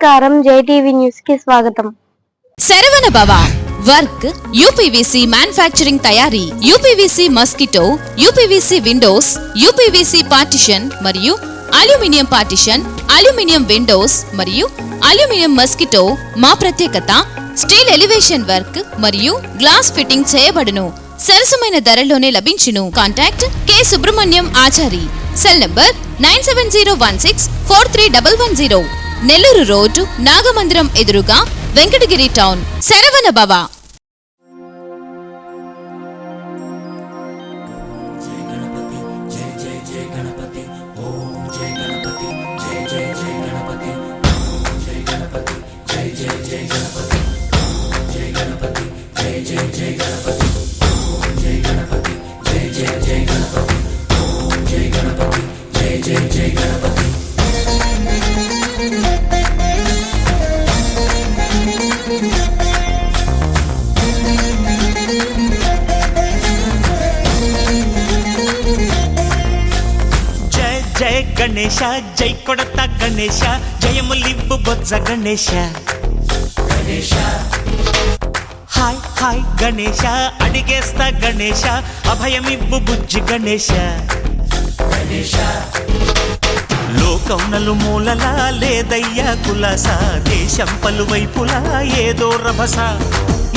నమస్కారం, జైటీవీ న్యూస్ కి స్వాగతం. శరవణ భవ వర్క్ యూపీవీసీ మ్యానుఫ్యాక్చరింగ్ తయారీ, UPVC mosquito, UPVC Windows, UPVC partition మరియు అల్యూమినియం పార్టిషన్, అల్యూమినియం విండోస్ మరియు అల్యూమినియం మస్కిటో. మా ప్రత్యేకత స్టీల్ ఎలివేషన్ వర్క్ మరియు గ్లాస్ ఫిట్టింగ్ చేయబడును. సరసమైన ధరలోనే లభించును. Contact K Subrahmanyam Achari. Cell number 9706431110. Nellore road, Nagamandiram ఎదురుగా, వెంకటగిరి టౌన్. శరవణ భవ. జయ గణేశ, జై కొడత గణేశ, జయములివ్వు బొజ్జ గణేశ. హాయ్ హాయ్ గణేశ, అడిగేస్తా గణేశ, అభయమివ్వు బుజ్జి గణేశ. లోకం నలుమూలలా లేదయ్యా కులాస, దేశం పలువైపులా ఏదో రభస.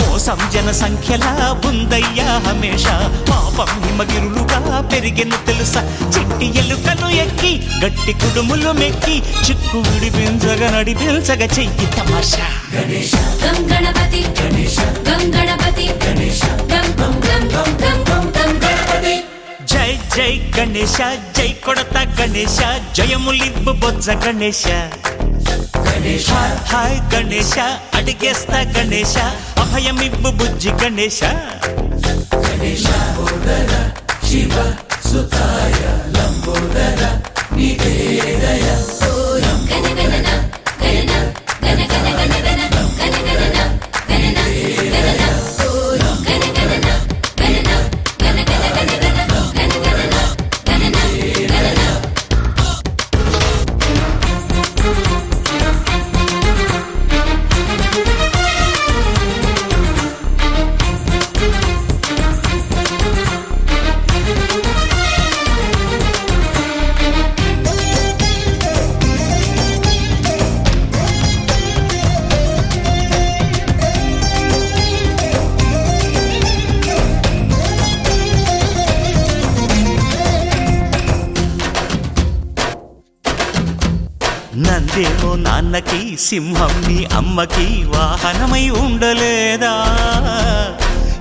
మోసం జన సంఖ్యలా ఉందయ్యా హమేష, పాపం హిమగిరులుగా పెరిగెను తెలుసా. చిట్టి ఎలుకను ఎక్కి గట్టి కుడుములు మెక్కి, చిక్కు విడిపించగా నడిపించగా చెయ్యి తమాషా. గణేశ గం గణపతి, గణేశ గం గణపతి, గణేశ గం గం గం గం గం గం గం గణపతి. జై జై గణేశ, జై కొడత గణేశ, జయములివ్వు బొజ్జ గణేశ. హాయ్ గణేశ, అడిగేస్తా గణేశ, అభయమివ్వు బుజ్జి గణేశ. శివ సుతాయ లంబోదర నివేదయ. గణగణన గణన గణ గణ గణ గణ గణగణన గణన గణన గణగణన గణన గణ గణ గణ గణ గణగణన గణన గణన. నందేమో నాన్నకి, సింహం నీ అమ్మకి వాహనమై ఉండలేదా.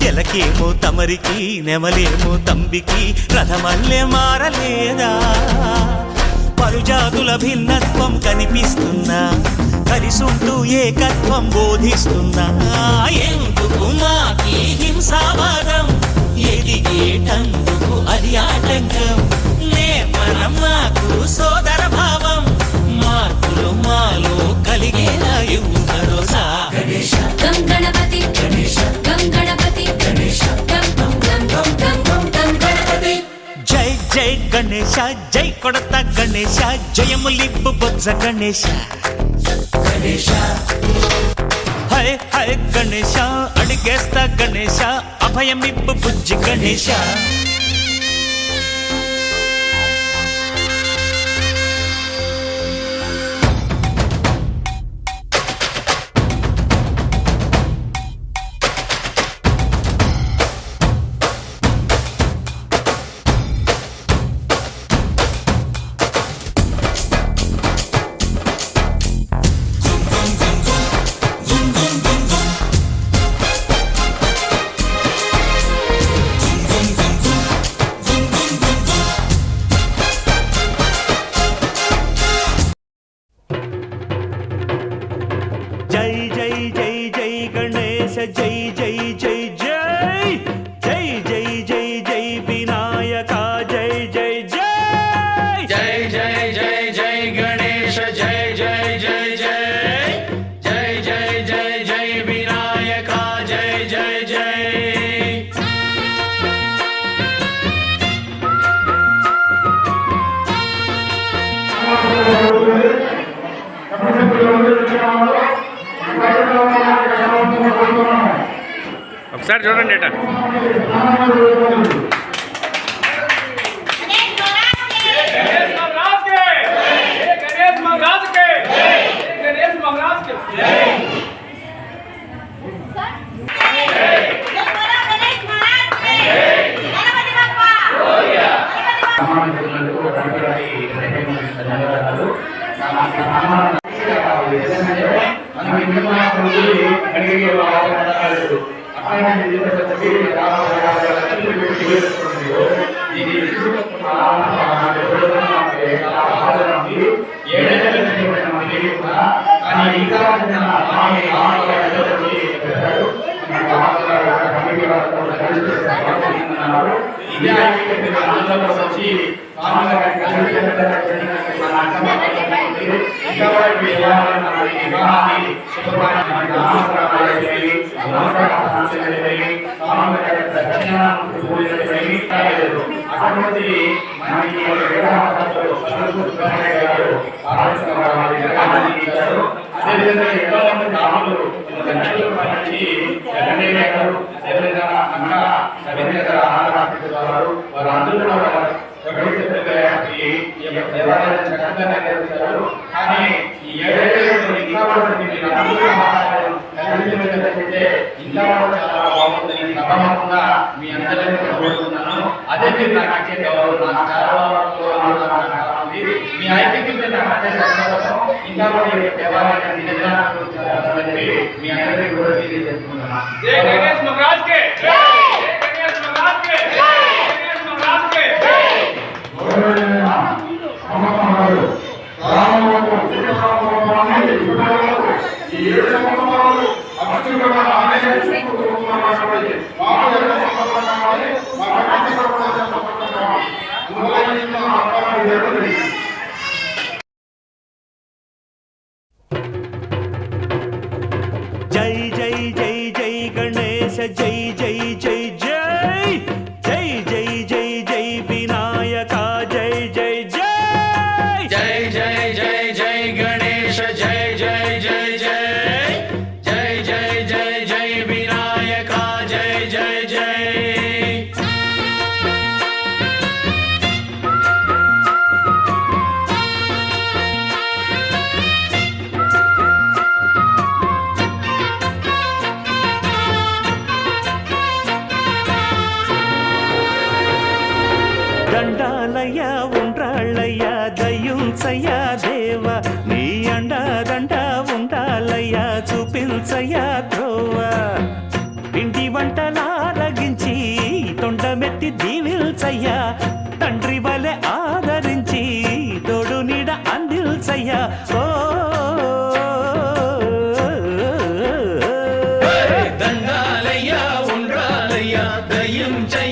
ఎలకేమో తమరికి, నెమలేమో తంబికి రథమల్లే మారలేదా. పలుజాతుల భిన్నత్వం కనిపిస్తున్నా, కలిసుంటూ ఏకత్వం బోధిస్తున్నా. ఎందుకు మాకి హింసావాదం, ఎదిగేటందుకు అది ఆటంకం. నేపరం మాకు సోదర భావం, మార్పులు మాలో కలిగేలా ఇవ్వు భరోసా. గణేశ గం గణపతి, గణేశ గం గణపతి, గణేశ గం గం గం గం గం గం గం గణపతి. జై జై గణేశ, జై కొడత గణేశ, జయములివ్వు బొజ్జ గణేశ. హై హై గణేశ, అడిగేస్తా గణేశ, అభయమివ్వు బుజ్జి గణేశ. సార్ చూడండి ఇట మీ అందరినీ కోరుతున్నాను. అదే మీరు నాకు ఇచ్చే గౌరవం, మీ ఐక్యత నాకు అదే సంతోషం. ఇంకా కూడా దేవాలయాన్ని మీ అందరికీ కూడా తెలియజేస్తున్నాను. జై గణేష్ మహారాజ్ కే జై, జై గణేష్ మహారాజ్ కే జై, గణేష్ మహారాజ్ కే జై. జై జై జై జై గణేశ జై జై జై జై జై జై జై జై వినాయక జై జై జై జై జై జై జై గణేశ జై జై జై జై జై జై జై జై వినాయక జై జై జై. దండాలయ్య ఉండ్రాళ్ళయ్య దయ్యుంచయ్య దేవ నీ అండదండ ఉండాలయ్య చూపించయ్య త్రోవ పిండి వంటలారగించి తొండమెత్తి దీవిల్చయ్య తండ్రి వలె ఆదరించి తోడు నీడ అందిల్చయ్య ఓ దండాలయ్యా ఉండ్రాలయ్యా దయ్యం చై